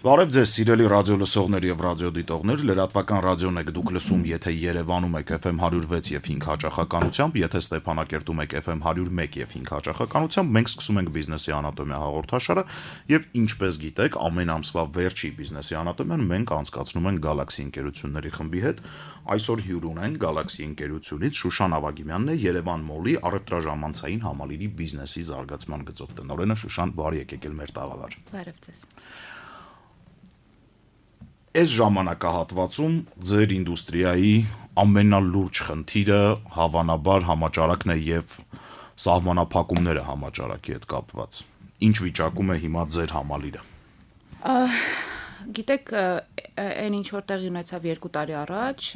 Բարև ձեզ սիրելի ռադիո լսողներ եւ ռադիոդիտողներ, լրատվական ռադիոն եք դուք լսում, եթե Երևանում եք FM 106 եւ 5 հաճախականությամբ, եթե Ստեփանակերտում եք FM 101 եւ 5 հաճախականությամբ, մենք սկսում ենք բիզնեսի անատոմիա հաղորդաշարը եւ ինչպես գիտեք, ամեն ամսվա վերջի բիզնեսի անատոմիան մենք անցկացնում ենք Galaxy ընկերությունների խմբի հետ։ Այսօր հյուր ունենք Galaxy ընկերությունից Շուշան Ավագիմյանն է, Երևան Մոլի առևտրաժամանցային համալիրի բիզնեսի զարգացման գծով տնօրենը։ Շուշան, բարի եկել մեր տաղավար։ Բարև ձեզ։ Այս ժամանակահատվածում ձեր ինդուստրիայի ամենալուրջ խնդիրը հավանաբար համաճարակն է եւ սահմանափակումները համաճարակի հետ կապված։ Ինչ վիճակում է հիմա ձեր համալիրը։ Գիտեք, այն ինչ որ տեղի ունեցավ 2 տարի առաջ,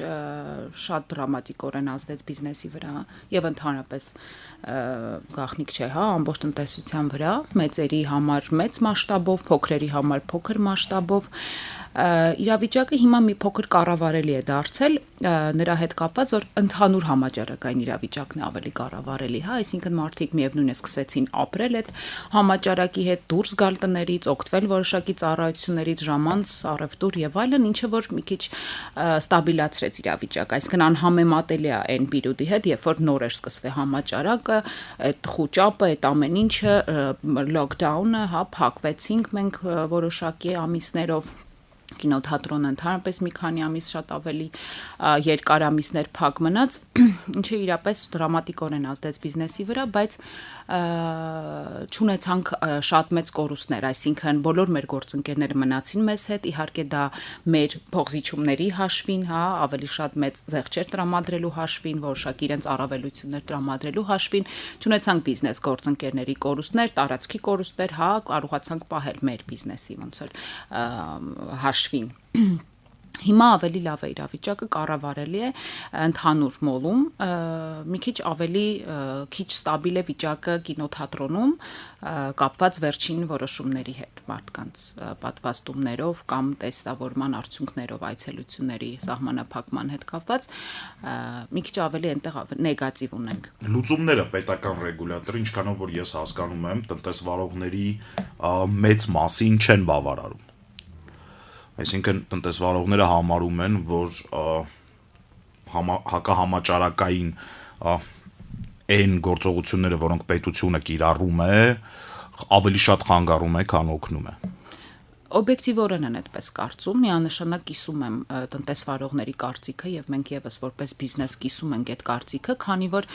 շատ դրամատիկորեն ազդեց բիզնեսի վրա եւ ընդհանրապես գաղտնիք չէ, հա, ամբողջ տնտեսության վրա, մեծերի համար մեծ մասշտաբով, փոքրերի համար փոքր մասշտաբով։ Իրավիճակը հիմա մի փոքր կառավարելի է դարձել, նրա հետ կապված, որ ընդհանուր համաճարակային իրավիճակն է ավելի կառավարելի, հա, այսինքն մարդիկ միևնույն է սկսեցին ապրել այդ համաճարակի հետ, դուրս գալ տներից, օգտվել որոշակի ծառայություններից, ժամանց, առևտուր եւ այլն, ինչը որ մի քիչ ստաբիլացրեց իրավիճակը, այսինքն անհամեմատելի է այն պերիոդի հետ, երբ որ նոր էր սկսվել համաճարակը, այդ խուճապը, այդ ամեն ինչը, լոքդաունը, հա, փակվեցինք մենք որոշակի ամիսներով կինոթատրոնը ընդհանրապես մի քանի ամիս շատ ավելի երկար ամիսներ փակ մնաց, ինչը իրապես դրամատիկորեն ազդեց բիզնեսի վրա, բայց չունեցանք շատ մեծ կորուստներ, այսինքն բոլոր մեր գործընկերները մնացին մեզ հետ, իհարկե դա մեր փողզիչումների հաշվին, հա, ավելի շատ մեծ զեղչեր տրամադրելու հաշվին, որոշակի իրենց առավելություններ տրամադրելու հաշվին, չունեցանք բիզնես գործընկերների կորուստներ, տարածքի կորուստներ, հա, կարողացանք պահել մեր բիզնեսի ոնց որ հաշվին։ Հիմա ավելի լավ է իրավիճակը, կառավարելի է ընդհանուր մոլում, մի քիչ ավելի քիչ ստաբիլ է վիճակը կինոթատրոնում, կապված վերջին որոշումների հետ, մարդկանց պատվաստումներով կամ տեստավորման արդյունքներով այցելությունների սահմանափակման հետ կապված, մի քիչ ավելի այնտեղ նեգատիվ ունենք։ Լուծումները պետական ռեգուլատորը, ինչքանով որ ես հասկանում եմ, տնտեսվարողների մեծ մասին չեն բավարարում։ Այսինքն տնտեսվարողները համարում են, որ հակահամաճարակային այն գործողությունները, որոնք պետությունը կիրառում է, ավելի շատ խանգարում է, քան օգնում է։ Օբյեկտիվորեն են այդպես կարծում, միանշանակ կիսում եմ տնտեսվարողների կարծիքը եւ մենք եւս որպես բիզնես կիսում ենք այդ կարծիքը, քանի որ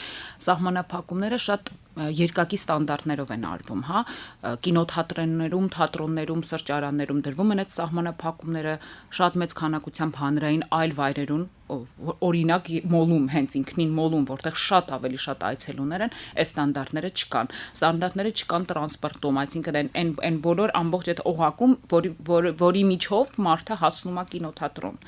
սահմանափակումները շատ երկակի ստանդարտներով են արվում, հա, կինոթատրոններում, թատրոններում, սրճարաններում դրվում են այդ սահմանափակումները, շատ մեծ քանակությամբ հանրային այլ վայրերում, օրինակ մոլում, հենց ինքնին մոլում, որտեղ շատ ավելի շատ այցելուներ են, այդ ստանդարտները չկան։ Ստանդարտները չկան տրանսպորտում, այսինքն այն բոլոր ամբողջ այդ օղակում, որի միջով մարդը հասնում է կինոթատրոն։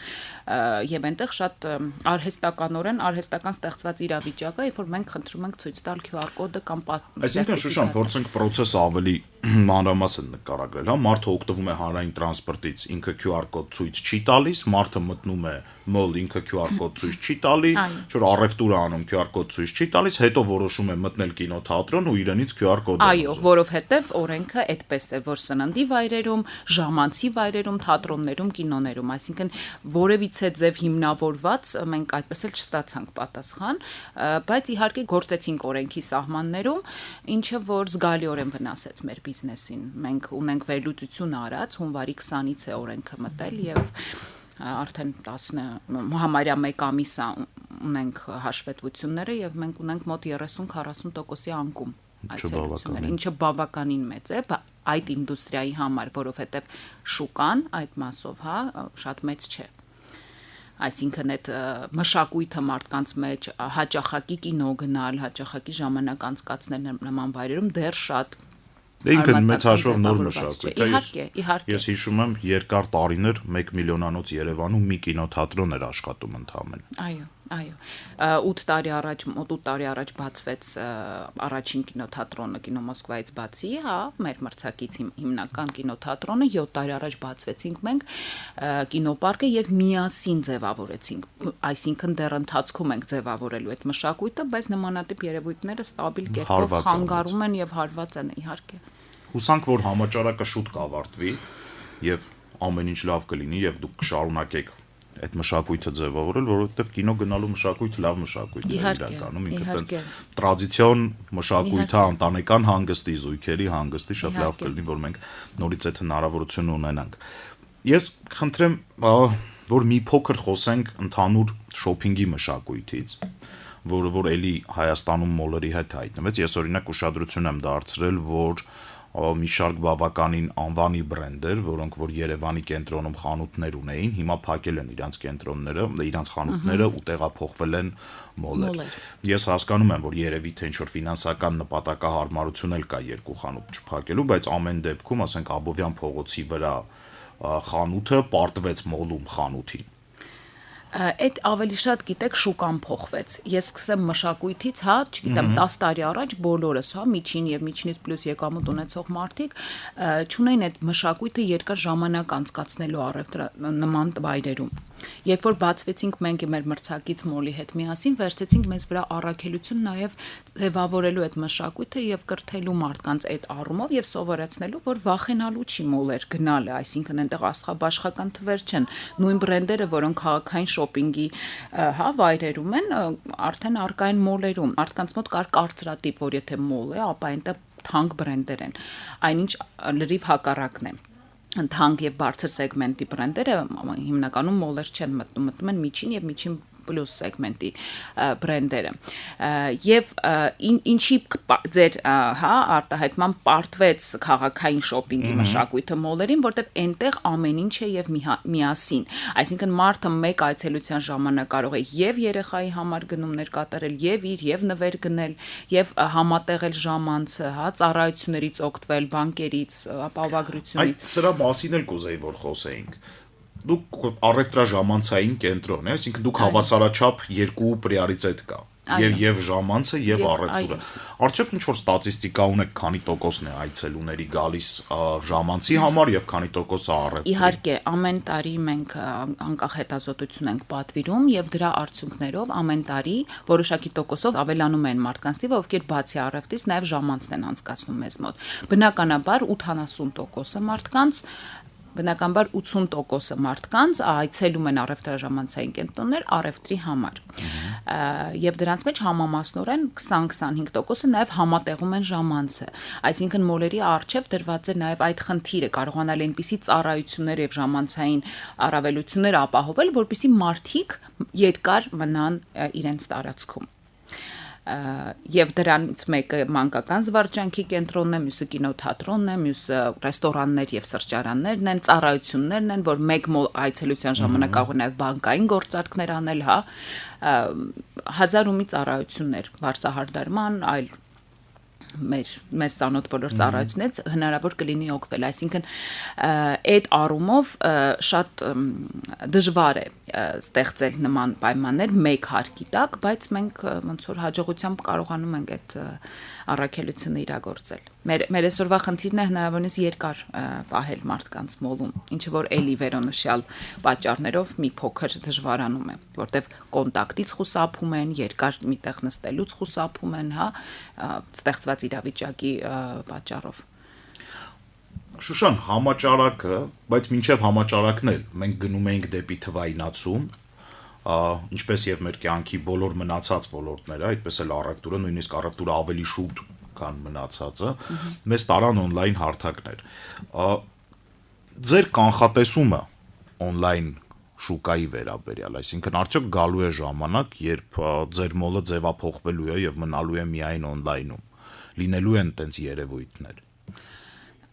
Եվ այնտեղ շատ արհեստականորեն, արհեստական ստեղծված իրավիճակ է, երբ որ մենք խնդրում ենք ցույց տալ QR կոդը կամ Այսինքն Շուշան, փորձենք process-ը ավելի մանրամասն նկարագրել, հա, մարդը օգտվում է հանրային տրանսպորտից, ինքը QR կոդ ցույց չի տալիս, մարդը մտնում է մոլ, ինքը QR կոդ ցույց չի տալի, որ առևտուրը անում QR կոդ ցույց չի տալիս, հետո որոշում է մտնել կինոթատրոն ու իրենից QR կոդ Այո, որովհետև օրենքը այդպես է, որ սննդի վայրերում, ժամանցի վայրերում, թատրոններում, կինոներում, այսինքն որևիցե ձև հիմնավորված մենք այդպես էլ չստացանք պատասխան, բայց իհարկե գործեցինք օրենքի սահմաններում, ինչը որ զգալիորեն վնասեց մեր բիզնեսին։ Մենք ունենք վերլուծություն արած, հունվարի 20-ից է օրենքը մտել եւ արդեն 10 համարյա 1 ամիս ունենք հաշվետվությունները եւ մենք ունենք մոտ 30-40% անկում այցելությունների, ինչը բավականին մեծ է այդ ինդուստրիայի համար, որովհետեւ շուկան այդ մասով, հա, շատ մեծ չէ։ Այսինքն այդ մշակույթը մարդկանց մեջ հաճախակի կինո գնալ, հաճախակի ժամանակ անցկացնել նման վայրերում դեռ շատ Ինքն մեծ հաշվով նոր մշակույթ է։ Իհարկե։ Ես հիշում եմ երկար տարիներ 1 միլիոնանոց Երևանում մի կինոթատրոն էր աշխատում ընդհանրապես։ Այո, այո։ 8 տարի առաջ, մոտ 8 տարի առաջ բացվեց առաջին կինոթատրոնը Կինո Մոսկվայից բացի, հա, մեր մրցակից հիմնական կինոթատրոնը 7 տարի առաջ բացվեցինք մենք կինոպարկը եւ միասին ձևավորեցինք, այսինքն դեռ ընթացքում ենք ձևավորելու այդ մշակույթը, բայց նմանատիպ երևույթները ստաբիլ կերպով խանգարում են եւ հարված են, իհարկե։ Հուսանք, որ համաճարակը շուտ կավարտվի եւ ամեն ինչ լավ կլինի եւ դուք կշարունակեք այդ մշակույթը ձևավորել, որովհետեւ կինո գնալու մշակույթը լավ մշակույթ է իրականում, ինքը տենց տրադիցիոն մշակույթը, ընտանեկան հանգստի, զույգերի հանգստի շատ լավ կլինի, որ մենք նորից այդ հնարավորությունը ունենանք։ Ես խնդրեմ, որ մի փոքր խոսենք ընդհանուր շոփինգի մշակույթից, որ էլի Հայաստանում մոլերի հետ հայտնվեց։ Ես օրինակ ուշադրություն եմ դարձրել, որ մի շարք բավականին անվանի բրենդեր, որոնք որ Երևանի կենտրոնում խանութներ ունեին, հիմա փակել են իրանց կենտրոնները, իրանց խանութները ու տեղափոխվել են մոլեր։ Ես հասկանում եմ, որ երևի թե ինչ-որ ֆինանսական նպատակահարմարություն էլ կա երկու խանութ չփակելու, բայց ամեն դեպքում, ասենք Աբովյան փողոցի վրա խանութը պարտվեց մոլում խանութին։ Այդ ավելի շատ գիտեք շուկան փոխվեց։ Ես սկսեմ մշակույթից, հա, չգիտեմ, 10 տարի առաջ բոլորս, հա, միջին եւ միջինից պլյուս եկամուտ ունեցող մարդիկ չունեին այդ մշակույթը երկար ժամանակ անցկացնելու նման վայրերում։ Երբ որ բացվեցինք մենք մեր մրցակից մոլի հետ միասին, վերցեցինք մեզ վրա առաքելություն նաեւ ձևավորելու այդ մշակույթը եւ կրթելու մարդկանց այդ առումով եւ սովորեցնելու, որ վախենալու չի մոլեր գնալը, այսինքն այնտեղ աստղաբաշխական թվեր չեն, նույն բրենդերը, որոնք քաղաքային շոպինգի հա վայրերում են, արդեն արկա են մոլերում։ Մարդկանց մոտ կար կարծրատիպ, որ եթե մոլ է, ապա այնտեղ թանկ բրենդեր են։ Այնինչ լրիվ հակառակն է։ Թանկ եւ բարձր սեգմենտի բրենդերը հիմնականում մոլեր չեն մտնում են միջին եւ միջին պլյուս սեգմենտի բրենդերը եւ ինչի ձեր հա արտահայտման պարտվեց քաղաքային շոպինգի մշակույթը մոլերին, որտեղ այնտեղ ամեն ինչ է եւ միասին, այսինքն մարդը մեկ այցելության ժամանակ կարող է եւ երեխայի համար գնումներ կատարել եւ իր եւ նվեր գնել եւ համատեղել ժամանցը, հա ծառայություններից օգտվել, բանկերից, ապահովագրությունից։ Սրա մասին էլ կուզեի որ խոսեինք։ Դուք առևտրաժամանցային կենտրոն է, այսինքն դուք հավասարաչափ երկու պրիորիտետ կա։ Եվ ժամանցը եւ առևտուրը։ Արդյոք ինչ որ ստատիստիկա ունեք, քանի տոկոսն է այցելուների գալիս ժամանցի համար եւ քանի տոկոսը առևտրի։ Իհարկե, ամեն տարի մենք անկախ հետազոտություն ենք պատվիրում եւ դրա արդյունքներով ամեն տարի որոշակի տոկոսով ավելանում են մարդկանց թիվը, ովքեր բացի առևտրից նաեւ ժամանցն են անցկացնում մեզ մոտ։ Բնականաբար 80% մարդկանց Բնականաբար 80% մարդկանց այցելում են առևտրաժամանցային կենտրոններ առևտրի համար։ Եվ դրանց մեջ համամասնորեն 20-25% նաև համատեղում են ժամանցը։ Այսինքն մոլերի առջև դրված է նաև այդ խնդիրը կարողանալ այնպիսի ծառայություններ եւ ժամանցային առավելություններ ապահովել, որպեսզի մարդիկ երկար մնան իրենց տարածքում։ Եվ դրանից մեկը մանկական զվարճանքի կենտրոնն է, մյուսը կինոթատրոնն է, մյուսը ռեստորաններ եւ սրճարաններն են, ծառայություններն են, որ մեկ մոլ այցելության ժամանակ կարող է նաեւ բանկային գործարքներ անել, հա, 1000 ու մի ծառայություններ, վարձահարդարման, այլ մեզ ծանոթ բոլոր ծառայություններից հնարավոր կլինի օգտվել, այսինքն այդ առումով շատ դժվար է ստեղծել նման պայմաններ մեկ հարկի տակ, բայց մենք ոնց որ հաջողությամբ կարողանում ենք այդ առաքելությունը իրագործել։ Մեր այսօրվա խնդիրն է հնարավորինս երկար պահել մարդկանց մոլում, ինչը որ էլի վերոնշյալ պատճառներով մի փոքր դժվարանում է, որտեվ կոնտակտից խուսափում են, երկար միտեղ նստելուց խուսափում են, հա, ստեղծված իրավիճակի պատճառով։ Շուշան, համաճարակը, բայց մինչև համաճարակն էլ մենք գնում էինք դեպի թվայնացում, ինչպես եւ մեր կյանքի բոլոր մնացած ոլորտները, այդպես էլ առևտուրը, նույնիսկ առևտուրը ավելի շուտ քան մնացածը, մեզ տարան on-line հարթակներ։ Ձեր կանխատեսումը on-line շուկայի վերաբերյալ, այսինքն արդյոք գալու է ժամանակ, երբ ձեր մոլը ձևափոխվելու է եւ մնալու է միայն on-line-ում, լինելու են տենց երևույթներ։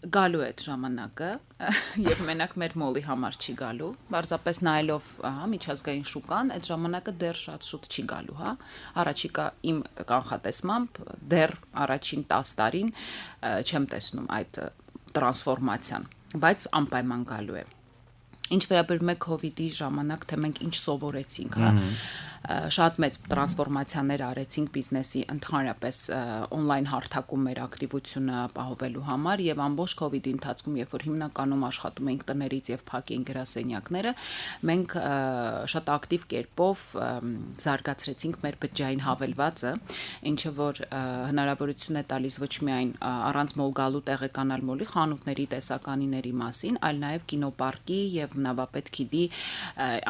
Գալու է այդ ժամանակը եւ մենակ մեր մոլի համար չի գալու, բարձրապես նայելով, հա, միջազգային շուկան, այդ ժամանակը դեռ շատ շուտ չի գալու, հա։ Առաջիկա իմ կանխատեսմամբ դեռ առաջին 10 տարին չեմ տեսնում այդ տրանսֆորմացիան, բայց անպայման գալու է։ Ինչ վերաբերում է COVID-ի ժամանակ, թե մենք ինչ սովորեցինք, հա։ շատ մեծ տրանսֆորմացիաներ արեցինք բիզնեսի ընդհանրապես on-line հարթակում մեր ակտիվությունը ապահովելու համար եւ ամբողջ COVID-ի ընթացքում, երբ որ հիմնականում աշխատում էինք տներից եւ փակ էին գրասենյակները, մենք շատ ակտիվ կերպով զարգացրեցինք մեր բջջային հավելվածը, ինչը որ հնարավորություն է տալիս ոչ միայն առանց մոլ գալու տեղեկանալ մոլի խանութների տեսականիների մասին, այլ նաեւ կինոպարկի եւ Նավապետ քիդի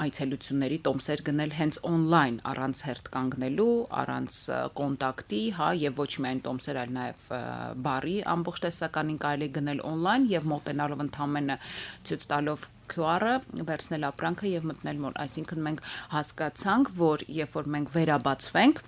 այցելությունների տոմսեր գնել հենց on-line առանց հերթ կանգնելու, առանց կոնտակտի, հա, եւ ոչ միայն տոմսեր, այլ նաեւ բարի ամբողջ տեսականին կարելի գնել on-line եւ մոտենալով ընդամենը ցույց տալով QR-ը, վերցնել ապրանքը եւ մտնել մոլ, այսինքն մենք հասկացանք, որ երբ որ մենք վերաբացվենք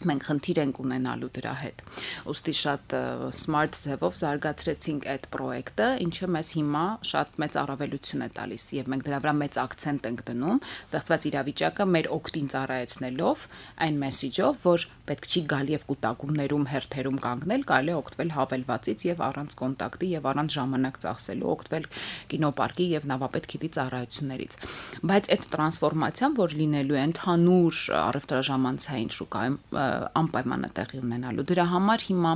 մենք խնդիր ենք ունենալու դրա հետ։ Ոստի շատ smart ձևով զարգացրեցինք այդ պրոյեկտը, ինչը մեզ հիմա շատ մեծ առավելություն է տալիս եւ մենք դրա վրա մեծ ակցենտ ենք դնում, ստեղծված իրավիճակը մեր օգտին ծառայեցնելով այն մեսեջով, որ պետք չի գալ եւ կուտակումներում հերթերում կանգնել, կարելի է օգտվել հավելվածից եւ առանց կոնտակտի եւ առանց ժամանակ ծախսելու օգտվել կինոպարկի եւ Նավապետ քիդի ծառայություններից։ Բայց այդ տրանսֆորմացիան, որ լինելու է ընդհանուր առևտրաժամանցային շուկայում անպայման է տեղի ունենալու։ Դրա համար հիմա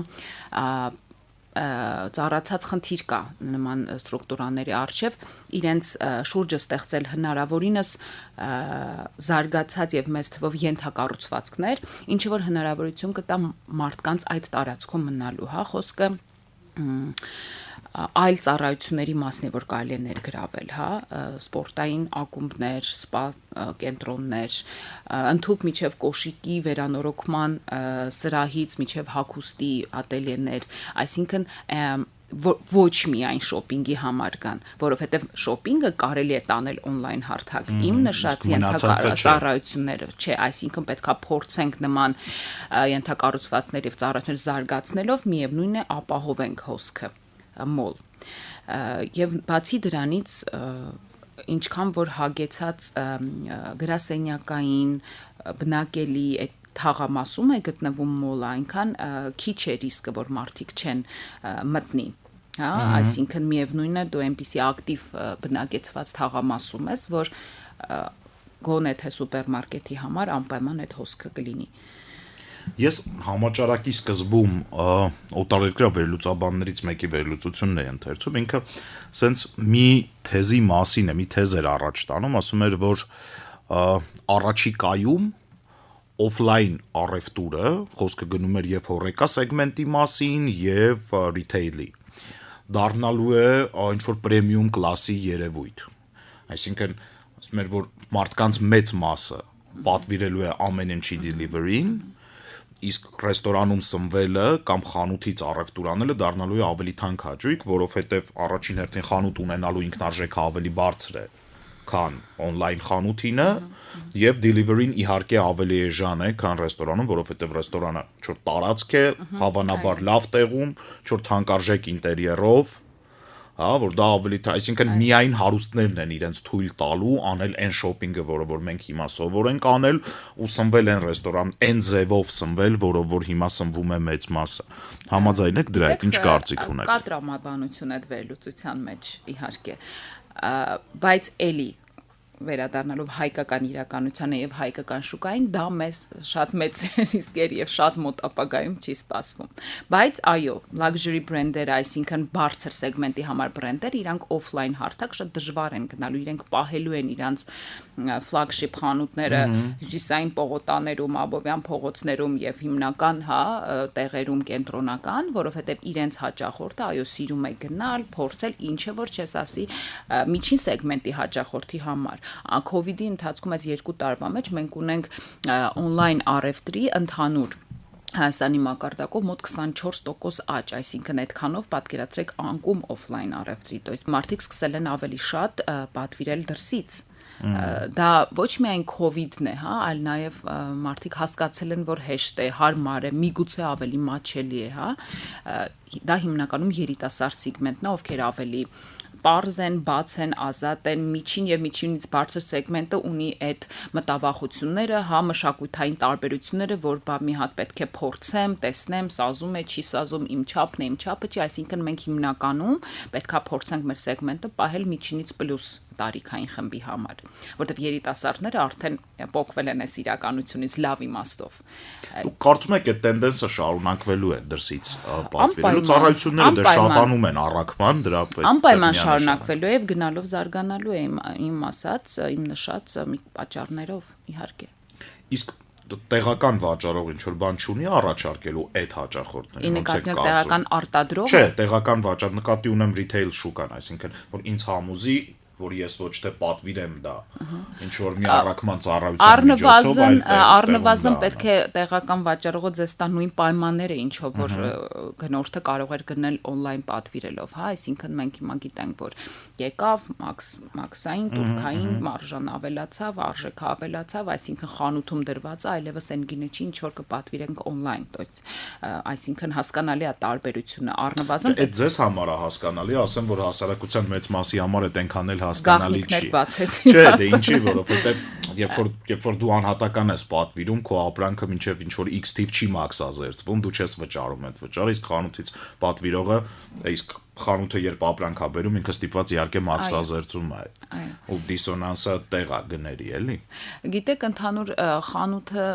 ծառացած խնդիր կա նման ստրուկտուրաների առջև իրենց շուրջը ստեղծել հնարավորինս զարգացած եւ մեծ թվով ենթակառուցվածքներ, ինչը որ հնարավորություն կտա մարդկանց այդ տարածքում մնալու, հա, խոսքը այլ ծառայությունների մասն է, որ կարելի է ներգրավել, հա, սպորտային ակումբներ, սպա կենտրոններ, ընդհանուր միջև կոշիկի վերանորոգման սրահից միջև հագուստի ատելյեներ, այսինքն ոչ միայն շոփինգի համար կան, որովհետև շոփինգը կարելի է տանել on-line հարթակ։ Իմ նշած ենթակառուցվածքները, չէ, այսինքն պետքա փորձենք նման ենթակառուցվածքներ եւ ծառայություններ զարգացնելով միևնույն է ապահովենք հոսքը մոլ։ Եվ բացի դրանից ինչքան որ հագեցած գրասենյակային բնակելի այդ թաղամասում է գտնվում մոլը, այնքան քիչ է ռիսկը, որ մարդիկ չեն մտնի, հա, այսինքն միևնույնն է դու այնպիսի ակտիվ բնակեցված թաղամասում ես, որ գոնե թե սուպերմարկետի համար անպայման այդ հոսքը կլինի։ Ես համաճարակի սկզբում օտարերկրյա վերլուծաբաններից մեկի վերլուծությունն է ընթերցում, ինքը սենց մի թեզի մասին է, մի թեզ էր առաջ տանում, ասում էր, որ առաջիկայում օֆլայն առևտուրը, խոսքը գնում էր եւ հոռեկա սեգմենտի մասին եւ ռիթեյլի, դառնալու է ինչ-որ պրեմիում կլասի երևույթ, այսինքն ասում էր, որ մարդկանց մեծ մասը պատվիրելու է ամեն ինչի delivery-ին, իսկ ռեստորանում սնվելը կամ խանութից առևտուր անելը դառնալու է ավելի թանկ հաճույք, որովհետև առաջին հերթին խանութ ունենալու ինքնարժեքը ավելի բարձր է, քան on-line խանութինը, եւ delivery-ին իհարկե ավելի էժան է, քան ռեստորանում, որովհետև ռեստորանը չոր տարածք է, հավանաբար լավ տեղում, չոր թանկարժեք ինտերիերով, հա, որ դա ավելի, այսինքն միայն հարուստներն են իրենց թույլ տալու անել այն շոփինգը, որը որ մենք հիմա սովոր ենք անել, ու սնվել են ռեստորան, այն ձևով սնվել, որով որ հիմա սնվում է մեծ մասը։ Համաձայն եք դրա հետ, ինչ կարծիք ունեք։ Կա տրամաբանություն այդ վերլուծության մեջ, իհարկե, բայց էլի վերադառնալով հայկական իրականությանը եւ հայկական շուկային, դա մեզ շատ մեծ ռիսկեր եւ շատ մոտ ապագայում չի սպասվում։ Բայց այո, luxury brand-երը, այսինքն բարձր սեգմենտի համար բրենդեր, իրանք օֆլայն հարթակ շատ դժվար են գնալու, իրենք պահելու են իրանց flagship խանութները հյուսիսային պողոտաներում, Աբովյան փողոցներում եւ հիմնական, հա, տեղերում կենտրոնական, որովհետեւ իրենց հաճախորդը այո սիրում է գնալ, փորձել, ինչը որ չես ասի միջին սեգմենտի հաճախորդի համար։ COVID-ի ընթացքում այս 2 տարվա մեջ մենք ունենք on-line առևտրի ընդհանուր Հայաստանի մակարդակով մոտ 24% աճ, այսինքն այդքանով պատկերացրեք անկում օֆլայն առևտրի, то есть մարդիկ սկսել են ավելի շատ պատվիրել դրսից։ Դա ոչ միայն COVID-ն է, հա, այլ նաև մարդիկ հասկացել են, որ հեշտ է, հարմար է, միգուցե ավելի մատչելի է, հա։ Դա հիմնականում երիտասարդ սեգմենտն է, ովքեր ավելի պարզ են, բաց են, ազատ են, միջին եւ միջինից բարձր սեգմենտը ունի այդ մտավախությունները, հա, մշակութային տարբերությունները, որ բա մի հատ պետք է փորձեմ, տեսնեմ, սազում է, չի սազում, իմ չափն է, իմ չափը չի, այսինքն մենք հիմնականում պետքա փորձենք մեր սեգմենտը պահել միջինից պլյուս տարիքային խմբի համար, որտեղ երիտասարդները արդեն փոխվել են այս իրականությունից լավ իմաստով։ Դուք կարծում եք այդ տենդենսը շարունակվելու է դրսից պատվիրելու, ծառայությունները դեռ շատանում են առաքման, դրա անպայման շարունակվելու է եւ գնալով զարգանալու է իմ ասած, իմ նշած մի պատճառներով, իհարկե։ Իսկ տեղական վաճառող ինչ որ բան չունի առաջարկելու այդ հաճախորդներին, նկատի ունեք տեղական արտադրող։ Չէ, տեղական վաճառ նկատի ունեմ retail շուկան, այսինքն որ ինձ համոզի, որ ես ոչ թե պատվիրեմ դա, ինչ որ մի առաքման ծառայության միջոցով, առնվազն պետք է տեղական վաճառողը ձեզ տա նույն պայմանները, ինչով որ գնորդը կարող էր գնել on-line պատվիրելով, հա, այսինքն մենք հիմա գիտենք, որ եկավ մաքսային, տուրքային, մարժան ավելացավ, արժեքը ավելացավ, այսինքն խանութում դրվածը այլևս այն գինը չի, ինչ որ կպատվիրենք on-line, այսինքն հասկանալի է տարբերությունը, առնվազն այդ ձեզ համար է հասկանալի, ասեմ, որ հասարակության մեծ մասի համար է այնքան էլ հասկանալի չի։ Չէ, դե ինչի, որովհետև երբ որ դու անհատական ես պատվիրում, քո ապրանքը մինչև ինչ որ X թիվ չի մաքսազերծվում, դու չես վճարում այդ վճարը, իսկ խանութից պատվիրողը, իսկ խանութը երբ ապրանք է բերում, ինքը ստիպված իհարկե մաքսազերծում է։ Ու դիսոնանսը տեղ է գների, էլի։ Գիտեք, ընդհանուր խանութը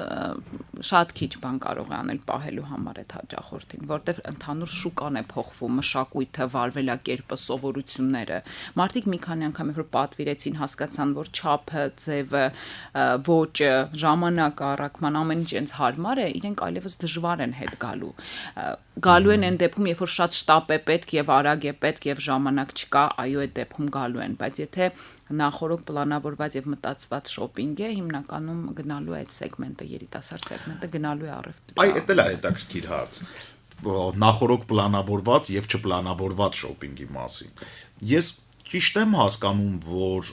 շատ քիչ բան կարող է անել պահելու համար այդ հաճախորդին, որտեղ ընդհանուր շուկան է փոխվում, մշակույթը, վարվելակերպը, սովորությունները։ Մարդիկ մի քանի անգամ որ պատվիրեցին, հասկացան, որ չափը, ձևը, ոճը, ժամանակը, առաքման ամեն ինչ այնց հարմար է, իրենք այլևս դժվար են հետ գալու։ Գալու են այն դեպքում, երբ որ շատ շտապ է պետք եւ արագ է պետք եւ ժամանակ չկա, այո, այդ դեպքում գալու են, բայց եթե նախորոք պլանավորված եւ մտածված շոփինգ է, հիմնականում գնալու է այդ սեգմենտը, երիտասարդ սեգմենտը գնալու է առևտրի։ Այ դա էլ է հետաքրքիր հարց։ Նախորոք պլանավորված եւ չպլանավորված շոփինգի մասին։ Ես ճիշտ եմ հասկանում, որ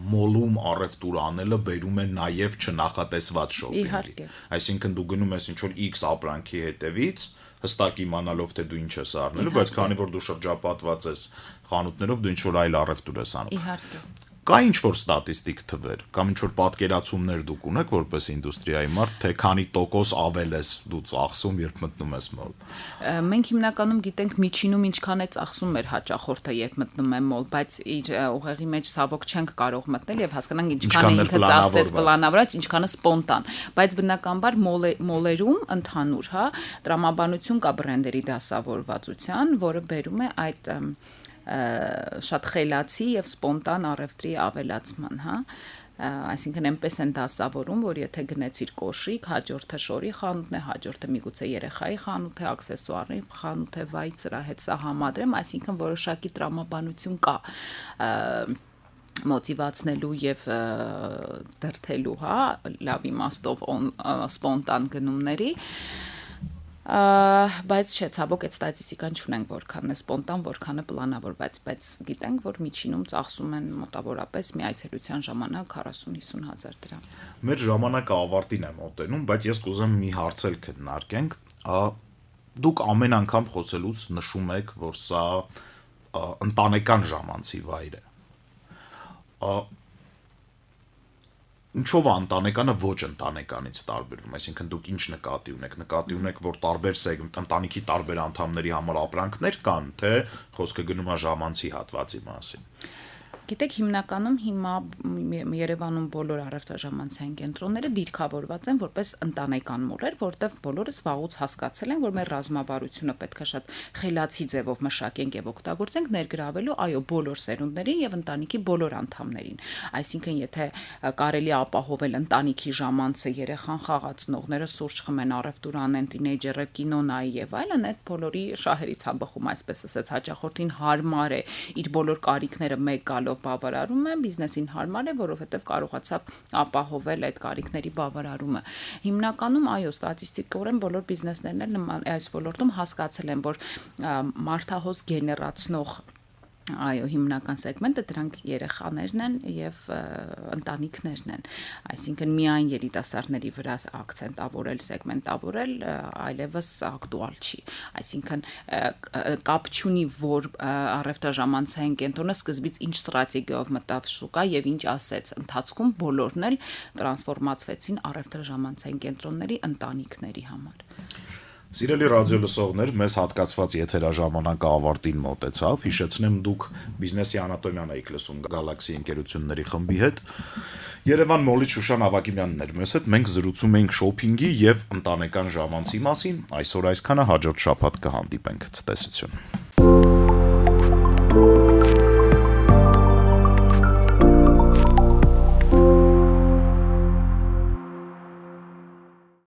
մոլում առևտուր անելը բերում է նաև չնախատեսված շոփինգի։ Այսինքն դու գնում ես ինչ որ X ապրանքի հետևից, հստակ իմանալով թե դու ինչ ես առնելու, բայց քանի որ դու շրջապատված ես խանութներով, դու ինչ որ այլ առևտուր ես անում։ Իհարկե։ Կա ինչ որ ստատիստիկ թվեր, կամ ինչ որ պատկերացումներ դուք ունեք որպես ինդուստրիայի մարդ, թե քանի տոկոս ավել ես դու ծախսում, երբ մտնում ես մոլ։ Մենք հիմնականում գիտենք միջինում ինչքան է ծախսում մեր հաճախորդը, երբ մտնում է մոլ, բայց իր ուղեղի մեջ ցավոք չենք կարող մտնել եւ հասկանանք ինչքան է ինքը ծախսեց պլանավորած, ինչքանը սպոնտան, բայց բնականաբար մոլերում ընդհանուր, հա, տրամաբանություն կա բրենդերի դասավորվածության, որը բերում է այդ շատ խելացի եւ սպոնտան առևտրի ավելացման, հա, այսինքն այնպես են դասավորում, որ եթե գնեցիր կոշիկ, հաջորդը շորի խանութն է, հաջորդը միգուցե երեխայի խանութ է, աքսեսուարի խանութ է, վայ, սրա հետ սա համադրեմ, այսինքն որոշակի տրամաբանություն կա մոտիվացնելու եւ դրթելու, հա, լավ իմաստով սպոնտան գնումների, բայց չէ, ցավոք այդ ստատիստիկան չունենք, որքանն է սպոնտան, որքանը պլանավորված, բայց գիտենք, որ միջինում ծախսում են մոտավորապես մի այցելության ժամանակ 40-50 հազար դրամ։ Մեր ժամանակը ավարտին է մոտենում, բայց ես կուզեմ մի հարց էլ քննարկենք։ Դուք ամեն անգամ խոսելուց նշում եք, որ սա ընտանեկան ժամանցի վայր է։ Ինչով է ընտանեկանը ոչ ընտանեկանից տարբերվում, այսինքն դուք ինչ նկատի ունեք, որ տարբեր ընտանիքի տարբեր անդամների համար ապրանքներ կան, թե խոսքը գնում է ժամանցի հատվածի մասին։ Գիտեք, հիմնականում հիմա Երևանում բոլոր առևտրաժամանցային կենտրոնները դիրքավորված են որպես ընտանեկան մոլեր, որտեղ բոլորս վաղուց հասկացել են, որ մեր ռազմավարությունը պետք է շատ խելացի ձևով մշակենք եւ օգտագործենք ներգրավելու այո բոլոր սերունդներին եւ ընտանիքի բոլոր անդամներին։ Այսինքն, եթե կարելի է ապահովել ընտանիքի ժամանցը, երեխան խաղացնողները սուրճ խմեն, առևտուր անեն, թինեյջերը կինո նայի եւ այլն, այդ բոլորի շահերից հաբխում, այսպես ասած, հաճախորդին հարմար է իր բոլոր կարիքները մեկ գալով բավարարում է, բիզնեսին հարմար է, որովհետև կարողացավ ապահովել այդ կարիքների բավարարումը։ Հիմնականում այո, ստատիստիկորեն բոլոր բիզնեսներն էլ այս ոլորտում հասկացել են, որ մարդահոս գեներացնող այո, հիմնական սեգմենտը դրանք երեխաներն են եւ ընտանիքներն են, այսինքն միայն երիտասարդների վրա ակցենտավորել, սեգմենտավորել այլևս ակտուալ չի, այսինքն կապ չունի, որ առևտրաժամանցային կենտրոնը սկզբից ինչ ստրատեգիայով մտավ շուկա եւ ինչ ասեց, ընթացքում բոլորն էլ տրանսֆորմացվեցին առևտրաժամանցային կենտրոնների ընտանիքների համար։ Սիրելի ռադիոլսողներ, մեզ հատկացված եթերաժամանակը ավարտին մոտեցավ։ Հիշեցնեմ, դուք բիզնեսի անատոմիան եք լսում Galaxy ընկերությունների խմբի հետ։ Երևան մոլից Շուշան Ավագիմյանն էր մեզ հետ։ Մենք զրուցում էինք շոփինգի եւ ընտանեկան ժամանցի մասին։ Այսօր այսքանը, հաջորդ շաբաթ կհանդիպենք։ Ցտեսություն։